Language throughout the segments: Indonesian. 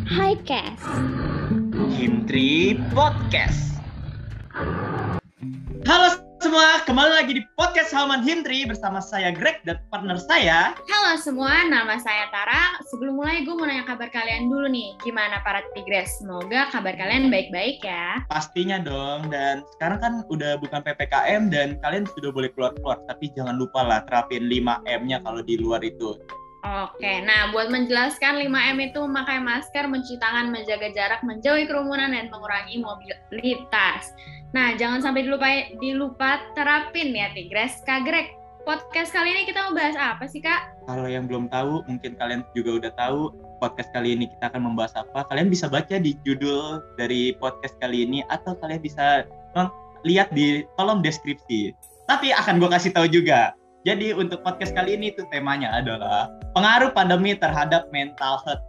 Hai Kes. Himtri Podcast. Halo semua, kembali lagi di podcast Halaman Himtri bersama saya Greg dan partner saya. Halo semua, nama saya Tara. Sebelum mulai gue mau nanya kabar kalian dulu nih. Gimana para Tigres? Semoga kabar kalian baik-baik ya. Pastinya dong, dan sekarang kan udah bukan PPKM dan kalian sudah boleh keluar-keluar. Tapi jangan lupa lah terapin 5M-nya kalau di luar itu. Oke, nah buat menjelaskan 5M itu memakai masker, mencuci tangan, menjaga jarak, menjauhi kerumunan, dan mengurangi mobilitas. Nah, jangan sampai dilupa terapin ya Tigres. Kak Greg, podcast kali ini kita mau bahas apa sih Kak? Kalau yang belum tahu, mungkin kalian juga udah tahu podcast kali ini kita akan membahas apa. Kalian bisa baca di judul dari podcast kali ini atau kalian bisa lihat di kolom deskripsi. Tapi akan gue kasih tahu juga. Jadi untuk podcast kali ini tuh temanya adalah pengaruh pandemi terhadap mental health.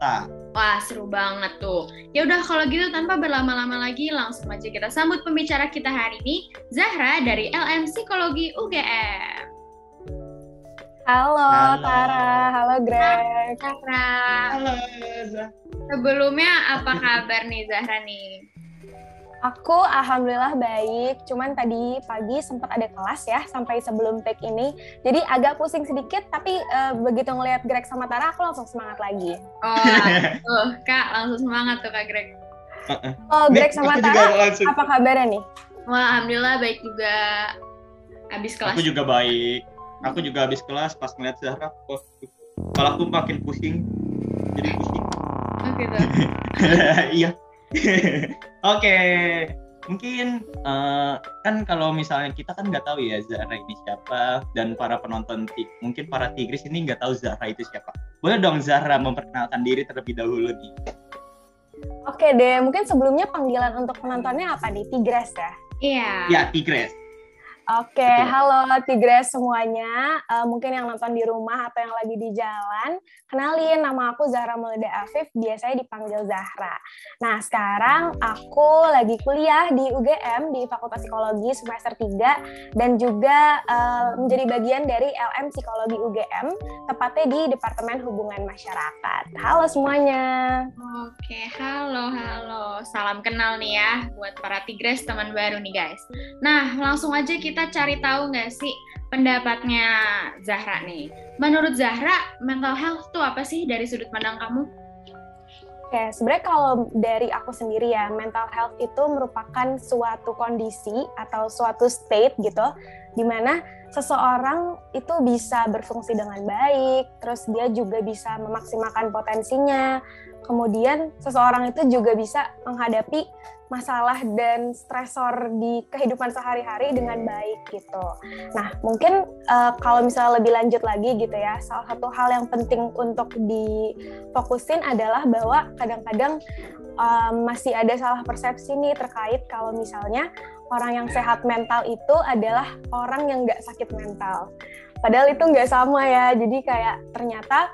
Wah, seru banget tuh. Ya udah kalau gitu tanpa berlama-lama lagi langsung aja kita sambut pembicara kita hari ini, Zahra dari LM Psikologi UGM. Halo Tara, halo Greg. Zahra. Halo Zahra. Sebelumnya apa kabar nih Zahra nih? Aku alhamdulillah baik, cuman tadi pagi sempat ada kelas ya sampai sebelum take ini. Jadi agak pusing sedikit, tapi begitu ngelihat Greg sama Tara aku langsung semangat lagi. Oh, Kak langsung semangat tuh Kak Greg. Oh, Greg sama Tara apa kabarnya nih? Wah, alhamdulillah baik juga. Habis kelas. Aku juga baik. Aku juga habis kelas pas ngeliat Zahra, kepala aku makin pusing. Jadi pusing. Oke tuh. Iya. Oke, mungkin kan kalau misalnya kita kan nggak tahu ya Zahra ini siapa, dan para penonton mungkin para Tigris ini nggak tahu Zahra itu siapa. Boleh dong Zahra memperkenalkan diri terlebih dahulu nih. Oke deh, mungkin sebelumnya panggilan untuk penontonnya apa nih? Tigres ya? Iya. Ya, Tigres. Oke, halo Tigres semuanya. Mungkin yang nonton di rumah atau yang lagi di jalan, kenalin nama aku Zahra Maulida Afif, biasanya dipanggil Zahra. Nah, sekarang aku lagi kuliah di UGM di Fakultas Psikologi semester 3 dan juga menjadi bagian dari LM Psikologi UGM, tepatnya di Departemen Hubungan Masyarakat. Halo semuanya. Oke, halo. Salam kenal nih ya buat para Tigres teman baru nih guys. Nah, langsung aja kita cari tahu nggak sih pendapatnya Zahra nih. Menurut Zahra, mental health tuh apa sih dari sudut pandang kamu? Oke, sebenarnya kalau dari aku sendiri ya, mental health itu merupakan suatu kondisi atau suatu state gitu, di mana seseorang itu bisa berfungsi dengan baik, terus dia juga bisa memaksimalkan potensinya, kemudian seseorang itu juga bisa menghadapi masalah dan stresor di kehidupan sehari-hari dengan baik gitu. Nah, mungkin kalau misalnya lebih lanjut lagi gitu ya, salah satu hal yang penting untuk difokusin adalah bahwa kadang-kadang masih ada salah persepsi nih terkait kalau misalnya orang yang sehat mental itu adalah orang yang nggak sakit mental. Padahal itu nggak sama ya, jadi kayak ternyata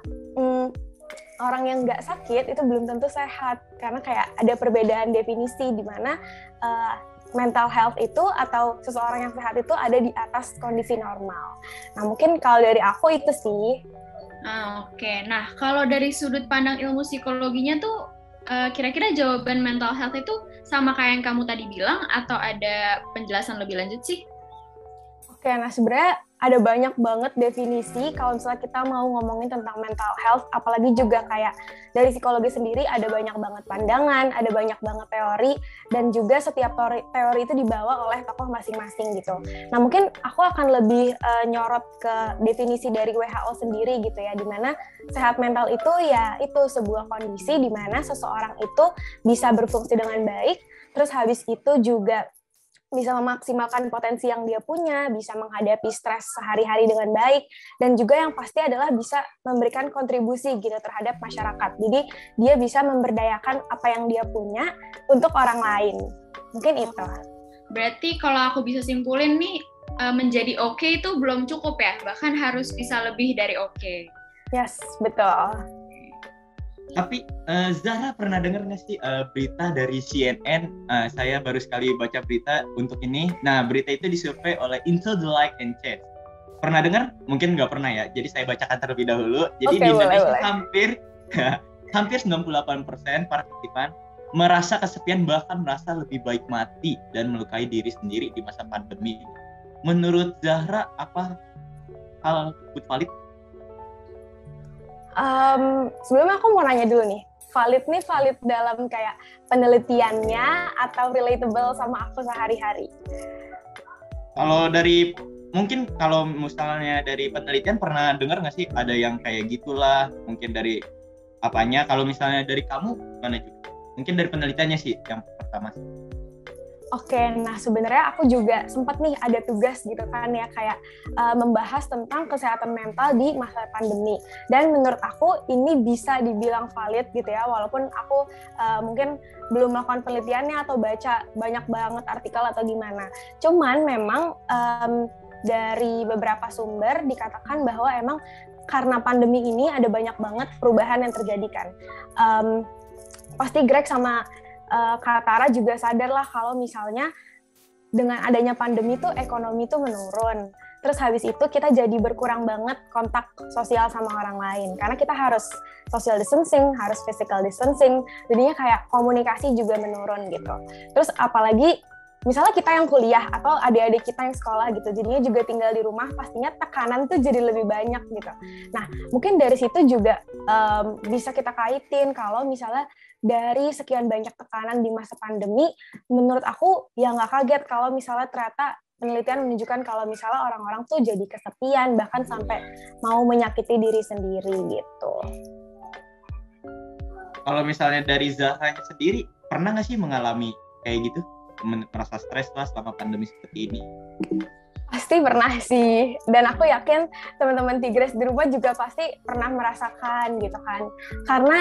orang yang nggak sakit itu belum tentu sehat, karena kayak ada perbedaan definisi di mana mental health itu atau seseorang yang sehat itu ada di atas kondisi normal. Nah, mungkin kalau dari aku itu sih. Oke, nah kalau dari sudut pandang ilmu psikologinya tuh kira-kira jawaban mental health itu sama kayak yang kamu tadi bilang atau ada penjelasan lebih lanjut sih? Oke, nah sebenarnya ada banyak banget definisi kalau misalnya kita mau ngomongin tentang mental health, apalagi juga kayak dari psikologi sendiri ada banyak banget pandangan, ada banyak banget teori, dan juga setiap teori itu dibawa oleh tokoh masing-masing gitu. Nah mungkin aku akan lebih nyorot ke definisi dari WHO sendiri gitu ya, dimana sehat mental itu ya itu sebuah kondisi dimana seseorang itu bisa berfungsi dengan baik, terus habis itu juga bisa memaksimalkan potensi yang dia punya, bisa menghadapi stres sehari-hari dengan baik, dan juga yang pasti adalah bisa memberikan kontribusi gitu terhadap masyarakat. Jadi dia bisa memberdayakan apa yang dia punya untuk orang lain. Mungkin itu. Berarti kalau aku bisa simpulin nih, menjadi oke itu belum cukup ya, bahkan harus bisa lebih dari oke. Yes, betul. Tapi Zahra pernah dengar nggak sih berita dari CNN? Saya baru sekali baca berita untuk ini. Nah, berita itu disurvei oleh Into the Light and Chat. Pernah dengar? Mungkin nggak pernah ya. Jadi saya bacakan terlebih dahulu. Jadi di Indonesia hampir hampir 98% partisipan merasa kesepian, bahkan merasa lebih baik mati dan melukai diri sendiri di masa pandemi. Menurut Zahra, apa hal tersebut valid? Sebelumnya aku mau nanya dulu nih, valid dalam kayak penelitiannya atau relatable sama aku sehari-hari? Kalau dari mungkin kalau misalnya dari penelitian pernah dengar nggak sih ada yang kayak gitulah, mungkin dari apanya? Kalau misalnya dari kamu mana juga? Mungkin dari penelitiannya sih yang pertama. Oke, nah sebenarnya aku juga sempat nih ada tugas gitu kan ya, kayak membahas tentang kesehatan mental di masa pandemi. Dan menurut aku ini bisa dibilang valid gitu ya, walaupun aku mungkin belum melakukan penelitiannya atau baca banyak banget artikel atau gimana. Cuman memang dari beberapa sumber dikatakan bahwa emang karena pandemi ini ada banyak banget perubahan yang terjadi kan. Pasti Greg sama Kak Tara juga sadar lah kalau misalnya dengan adanya pandemi tuh ekonomi tuh menurun. Terus habis itu kita jadi berkurang banget kontak sosial sama orang lain. Karena kita harus social distancing, harus physical distancing. Jadinya kayak komunikasi juga menurun gitu. Terus apalagi misalnya kita yang kuliah atau adik-adik kita yang sekolah gitu, jadinya juga tinggal di rumah, pastinya tekanan tuh jadi lebih banyak gitu. Nah, mungkin dari situ juga bisa kita kaitin kalau misalnya dari sekian banyak tekanan di masa pandemi, menurut aku ya nggak kaget kalau misalnya ternyata penelitian menunjukkan kalau misalnya orang-orang tuh jadi kesepian, bahkan sampai mau menyakiti diri sendiri gitu. Kalau misalnya dari Zahranya sendiri, pernah nggak sih mengalami kayak gitu? Merasa stres lah selama pandemi seperti ini? Pasti pernah sih, dan aku yakin teman-teman Tigres di rumah juga pasti pernah merasakan gitu kan. Karena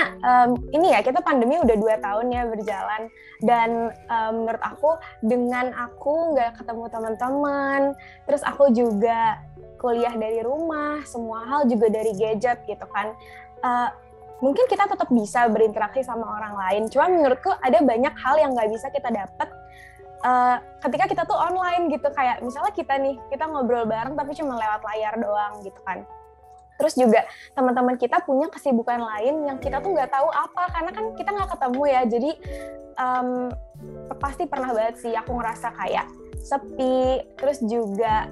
ini ya, kita pandemi udah 2 tahun ya berjalan, dan menurut aku dengan aku nggak ketemu teman-teman, terus aku juga kuliah dari rumah, semua hal juga dari gadget gitu kan. Mungkin kita tetap bisa berinteraksi sama orang lain, cuman menurutku ada banyak hal yang nggak bisa kita dapat ketika kita tuh online gitu, kayak misalnya kita ngobrol bareng tapi cuma lewat layar doang gitu kan. Terus juga teman-teman kita punya kesibukan lain yang kita tuh nggak tahu apa, karena kan kita nggak ketemu ya. Jadi pasti pernah banget sih aku ngerasa kayak sepi, terus juga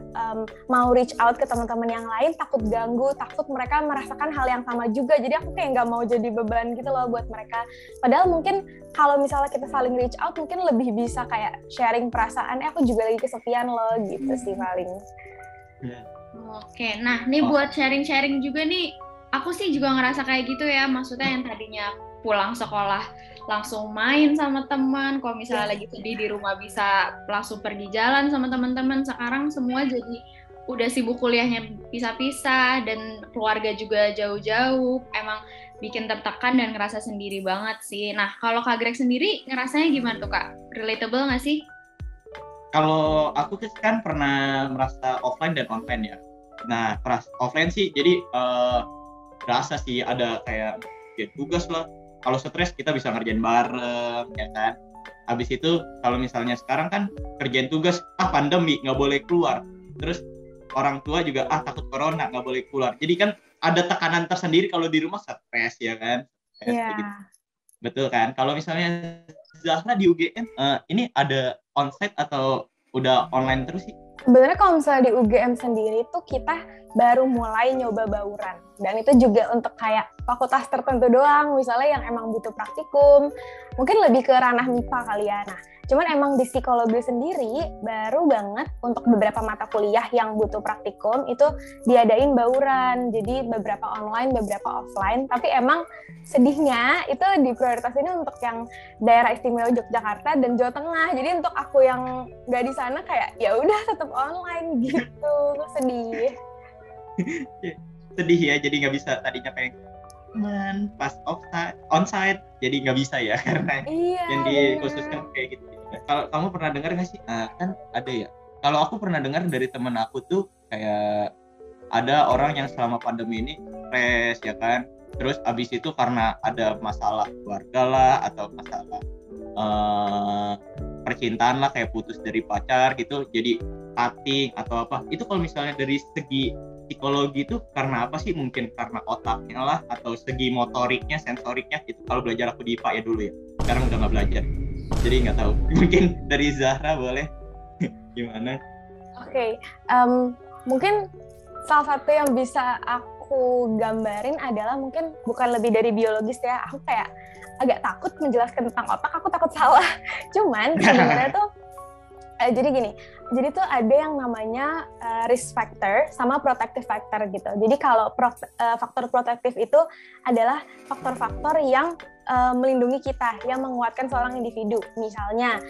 mau reach out ke teman-teman yang lain, takut ganggu, takut mereka merasakan hal yang sama juga. Jadi aku kayak nggak mau jadi beban gitu loh buat mereka. Padahal mungkin kalau misalnya kita saling reach out, mungkin lebih bisa kayak sharing perasaan, aku juga lagi kesepian loh gitu sih paling. Oke, nah nih buat sharing-sharing juga nih, aku sih juga ngerasa kayak gitu ya, maksudnya yang tadinya pulang sekolah langsung main sama teman, kalau misalnya lagi sedih di rumah bisa langsung pergi jalan sama teman-teman. Sekarang semua jadi udah sibuk kuliahnya pisah-pisah dan keluarga juga jauh-jauh, emang bikin tertekan dan ngerasa sendiri banget sih. Nah, kalau Kak Greg sendiri ngerasanya gimana tuh Kak? Relatable nggak sih? Kalau aku kan pernah merasa offline dan online ya. Nah, offline sih jadi berasa sih ada kayak tugas lah. Kalau stres kita bisa ngerjain bareng, ya kan. Habis itu kalau misalnya sekarang kan kerjain tugas, pandemi nggak boleh keluar. Terus orang tua juga takut corona nggak boleh keluar. Jadi kan ada tekanan tersendiri kalau di rumah, stres ya kan. Gitu. Betul kan. Kalau misalnya Zahra di UGM ini ada onsite atau udah online terus sih? Sebenarnya kalau misalnya di UGM sendiri tuh kita baru mulai nyoba bauran, dan itu juga untuk kayak fakultas tertentu doang, misalnya yang emang butuh praktikum, mungkin lebih ke ranah MIPA kali ya. Nah, cuman emang di psikologi sendiri baru banget untuk beberapa mata kuliah yang butuh praktikum itu diadain bauran, jadi beberapa online, beberapa offline. Tapi emang sedihnya itu diprioritasin untuk yang daerah istimewa Yogyakarta dan Jawa Tengah. Jadi untuk aku yang nggak di sana kayak ya udah tetap online gitu, sedih. Sedih ya, jadi nggak bisa tadinya pengen pas onsite jadi nggak bisa ya karena yang dikhususkan kayak gitu. Kalau kamu pernah dengar nggak sih? Kan ada ya. Kalau aku pernah dengar dari teman aku tuh kayak ada orang yang selama pandemi ini stres ya kan. Terus abis itu karena ada masalah keluarga lah atau masalah percintaan lah, kayak putus dari pacar gitu, jadi cutting atau apa. Itu kalau misalnya dari segi psikologi itu karena apa sih? Mungkin karena otaknya lah, atau segi motoriknya, sensoriknya gitu. Kalau belajar aku di IPA ya dulu ya, sekarang udah nggak belajar, jadi nggak tahu. Mungkin dari Zahra boleh gimana? Oke, mungkin salah satu yang bisa aku gambarin adalah mungkin bukan lebih dari biologis ya. Aku kayak agak takut menjelaskan tentang otak, aku takut salah. Cuman sebenarnya tuh jadi gini, jadi tuh ada yang namanya risk factor sama protective factor gitu. Jadi kalau faktor protektif itu adalah faktor-faktor yang melindungi kita, yang menguatkan seorang individu. Misalnya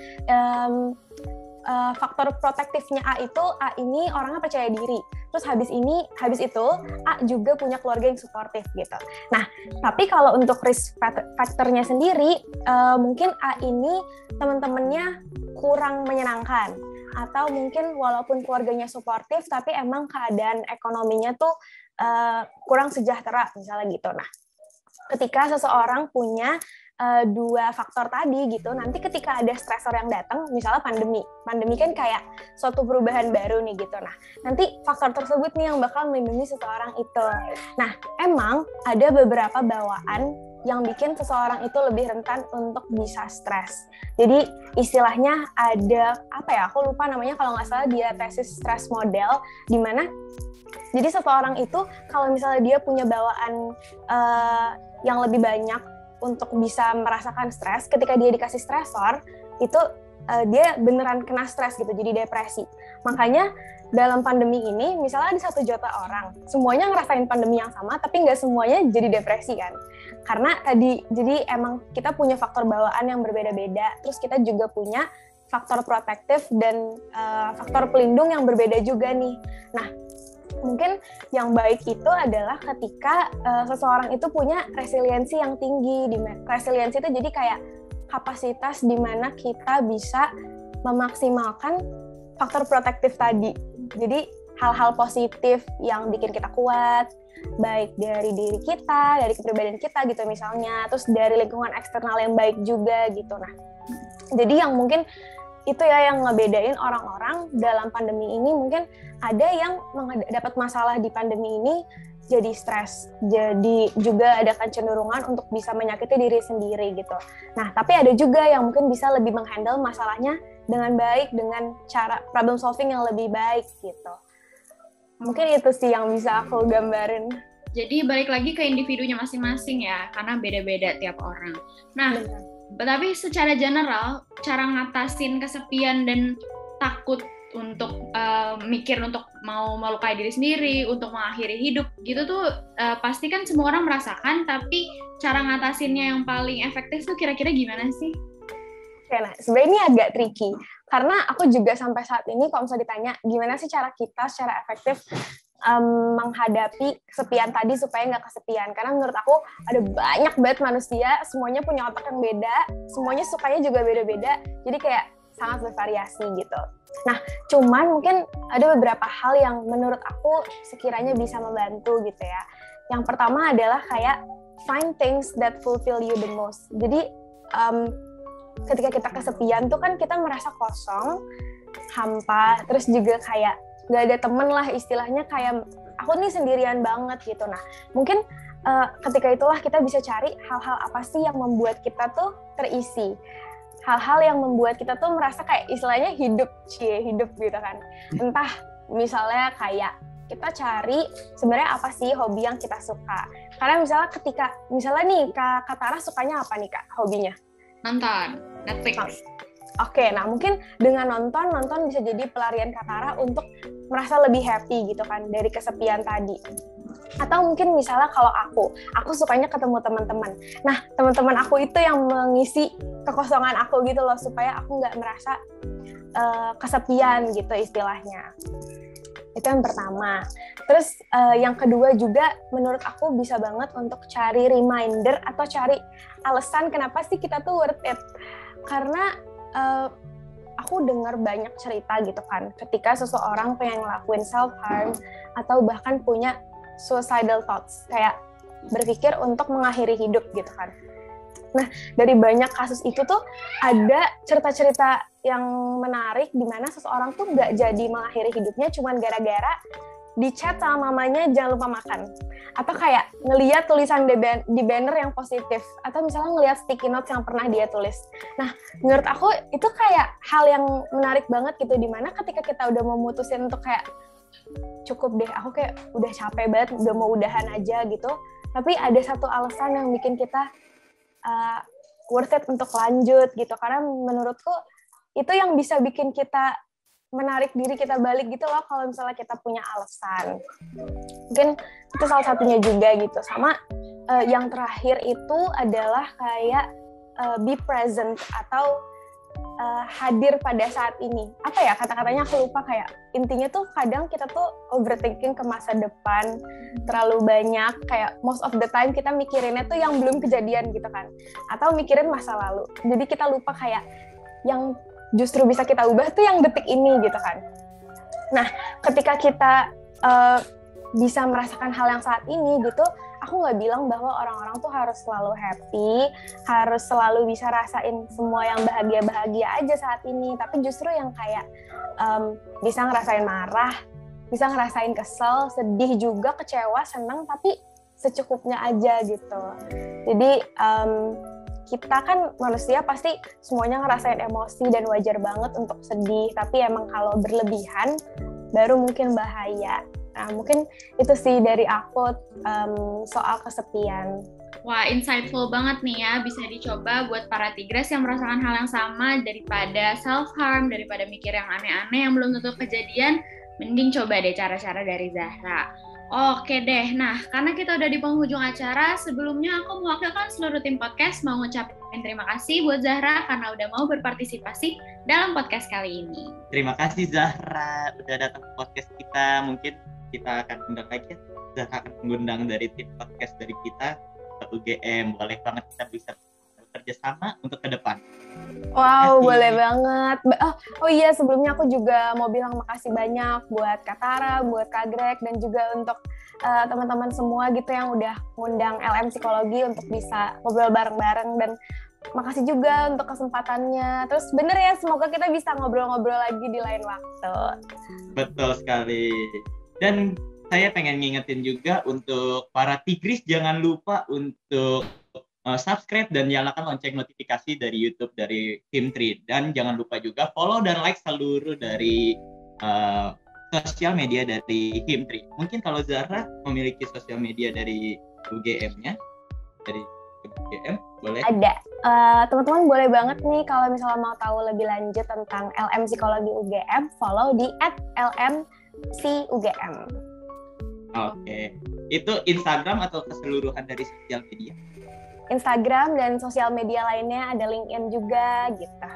faktor protektifnya A ini orangnya percaya diri. Terus habis itu A juga punya keluarga yang suportif gitu. Nah, tapi kalau untuk risk factornya sendiri, mungkin A ini teman-temannya kurang menyenangkan, atau mungkin walaupun keluarganya suportif tapi emang keadaan ekonominya tuh kurang sejahtera misalnya gitu. Nah, ketika seseorang punya dua faktor tadi gitu, nanti ketika ada stresor yang datang, misalnya pandemi kan kayak suatu perubahan baru nih gitu. Nah, nanti faktor tersebut nih yang bakal melindungi seseorang itu. Nah, emang ada beberapa bawaan yang bikin seseorang itu lebih rentan untuk bisa stres. Jadi istilahnya ada aku lupa namanya, kalau nggak salah diatesis stress model, di mana jadi seseorang itu kalau misalnya dia punya bawaan yang lebih banyak untuk bisa merasakan stres, ketika dia dikasih stresor, itu dia beneran kena stres gitu, jadi depresi. Makanya dalam pandemi ini, misalnya ada 1 juta orang, semuanya ngerasain pandemi yang sama, tapi nggak semuanya jadi depresi kan. Karena jadi emang kita punya faktor bawaan yang berbeda-beda, terus kita juga punya faktor protektif dan faktor pelindung yang berbeda juga nih. Nah, mungkin yang baik itu adalah ketika seseorang itu punya resiliensi yang tinggi. Resiliensi itu jadi kayak kapasitas di mana kita bisa memaksimalkan faktor protektif tadi. Jadi hal-hal positif yang bikin kita kuat, baik dari diri kita, dari kepribadian kita gitu misalnya, terus dari lingkungan eksternal yang baik juga gitu. Nah, jadi yang mungkin itu ya yang ngebedain orang-orang dalam pandemi ini, mungkin ada yang dapat masalah di pandemi ini jadi stres, jadi juga ada kecenderungan untuk bisa menyakiti diri sendiri gitu. Nah, tapi ada juga yang mungkin bisa lebih menghandle masalahnya dengan baik, dengan cara problem solving yang lebih baik gitu. Mungkin itu sih yang bisa aku gambarin. Jadi balik lagi ke individunya masing-masing ya, karena beda-beda tiap orang. Nah, tapi secara general, cara ngatasin kesepian dan takut untuk mikir untuk mau melukai diri sendiri, untuk mengakhiri hidup gitu tuh pasti kan semua orang merasakan, tapi cara ngatasinnya yang paling efektif tuh kira-kira gimana sih? Oke, nah sebenarnya ini agak tricky, karena aku juga sampai saat ini kalau misalnya ditanya gimana sih cara kita secara efektif menghadapi kesepian tadi supaya nggak kesepian, karena menurut aku ada banyak banget manusia, semuanya punya otak yang beda, semuanya sukanya juga beda-beda, jadi kayak sangat bervariasi gitu. Nah, cuman mungkin ada beberapa hal yang menurut aku sekiranya bisa membantu gitu ya. Yang pertama adalah kayak find things that fulfill you the most. Jadi ketika kita kesepian tuh kan kita merasa kosong, hampa, terus juga kayak nggak ada temen lah istilahnya, kayak aku nih sendirian banget gitu. Nah, mungkin ketika itulah kita bisa cari hal-hal apa sih yang membuat kita tuh terisi. Hal-hal yang membuat kita tuh merasa kayak istilahnya hidup gitu kan. Entah misalnya kayak kita cari sebenarnya apa sih hobi yang kita suka. Karena misalnya nih Kak Tara sukanya apa nih Kak hobinya? Nonton Netflix. Oke, nah mungkin dengan nonton bisa jadi pelarian Kak Tara untuk merasa lebih happy gitu kan dari kesepian tadi. Atau mungkin misalnya kalau aku sukanya ketemu teman-teman. Nah, teman-teman aku itu yang mengisi kekosongan aku gitu loh, supaya aku nggak merasa kesepian gitu istilahnya. Itu yang pertama. Terus yang kedua juga menurut aku bisa banget untuk cari reminder atau cari alasan kenapa sih kita tuh worth it. Karena aku dengar banyak cerita gitu kan, ketika seseorang pengen ngelakuin self-harm atau bahkan punya suicidal thoughts, kayak berpikir untuk mengakhiri hidup gitu kan. Nah, dari banyak kasus itu tuh ada cerita-cerita yang menarik di mana seseorang tuh nggak jadi mengakhiri hidupnya cuman gara-gara di chat sama mamanya jangan lupa makan, atau kayak ngelihat tulisan di banner yang positif, atau misalnya ngelihat sticky notes yang pernah dia tulis. Nah, menurut aku itu kayak hal yang menarik banget gitu, dimana ketika kita udah memutusin untuk kayak cukup deh, aku kayak udah capek banget, udah mau udahan aja gitu, tapi ada satu alasan yang bikin kita worth it untuk lanjut gitu, karena menurutku itu yang bisa bikin kita menarik diri kita balik gitu loh, kalau misalnya kita punya alasan. Mungkin itu salah satunya juga gitu. Sama yang terakhir itu adalah kayak be present atau hadir pada saat ini. Apa ya kata-katanya aku lupa, kayak intinya tuh kadang kita tuh overthinking ke masa depan terlalu banyak, kayak most of the time kita mikirinnya tuh yang belum kejadian gitu kan, atau mikirin masa lalu. Jadi kita lupa kayak yang justru bisa kita ubah tuh yang detik ini gitu kan. Nah, ketika kita bisa merasakan hal yang saat ini gitu, aku nggak bilang bahwa orang-orang tuh harus selalu happy, harus selalu bisa rasain semua yang bahagia-bahagia aja saat ini, tapi justru yang kayak bisa ngerasain marah, bisa ngerasain kesel, sedih juga, kecewa, senang, tapi secukupnya aja gitu. Jadi kita kan manusia pasti semuanya ngerasain emosi dan wajar banget untuk sedih, tapi emang kalau berlebihan baru mungkin bahaya. Nah, mungkin itu sih dari aku soal kesepian. Wah, insightful banget nih ya, bisa dicoba buat para tigres yang merasakan hal yang sama, daripada self-harm, daripada mikir yang aneh-aneh yang belum tentu kejadian, mending coba deh cara-cara dari Zahra. Oke deh, nah karena kita udah di penghujung acara, sebelumnya aku mewakilkan seluruh tim podcast mau ngucapin terima kasih buat Zahra karena udah mau berpartisipasi dalam podcast kali ini. Terima kasih Zahra udah datang ke podcast kita. Mungkin kita akan undang lagi, Zahra akan mengundang dari tim podcast dari kita ke UGM. Boleh banget kita bisa bekerja sama untuk ke depan. Wow, boleh banget. Oh iya, sebelumnya aku juga mau bilang makasih banyak buat Kak Tara, buat Kak Greg, dan juga untuk teman-teman semua gitu yang udah ngundang LM Psikologi untuk bisa ngobrol bareng-bareng, dan makasih juga untuk kesempatannya. Terus bener ya, semoga kita bisa ngobrol-ngobrol lagi di lain waktu. Betul sekali. Dan saya pengen ngingetin juga untuk para tigris, jangan lupa untuk subscribe dan nyalakan lonceng notifikasi dari YouTube dari Him3, dan jangan lupa juga follow dan like seluruh dari sosial media dari Him3. Mungkin kalau Zahra memiliki sosial media dari UGM-nya, dari UGM, boleh? Ada. Teman-teman boleh banget nih kalau misalnya mau tahu lebih lanjut tentang LM Psikologi UGM, follow di @lmcugm. Oke. Itu Instagram atau keseluruhan dari sosial media? Instagram dan sosial media lainnya, ada LinkedIn juga gitu.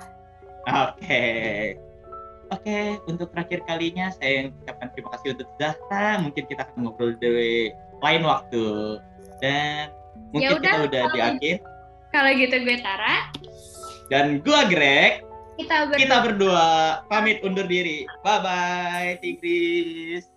Oke, untuk terakhir kalinya saya ucapkan terima kasih untuk Zahra. Mungkin kita akan ngobrol di lain waktu. Dan mungkin kita udah di akhir. Kalau gitu gue Tara. Dan gue Greg. Kita berdua pamit undur diri. Bye-bye, Tigris.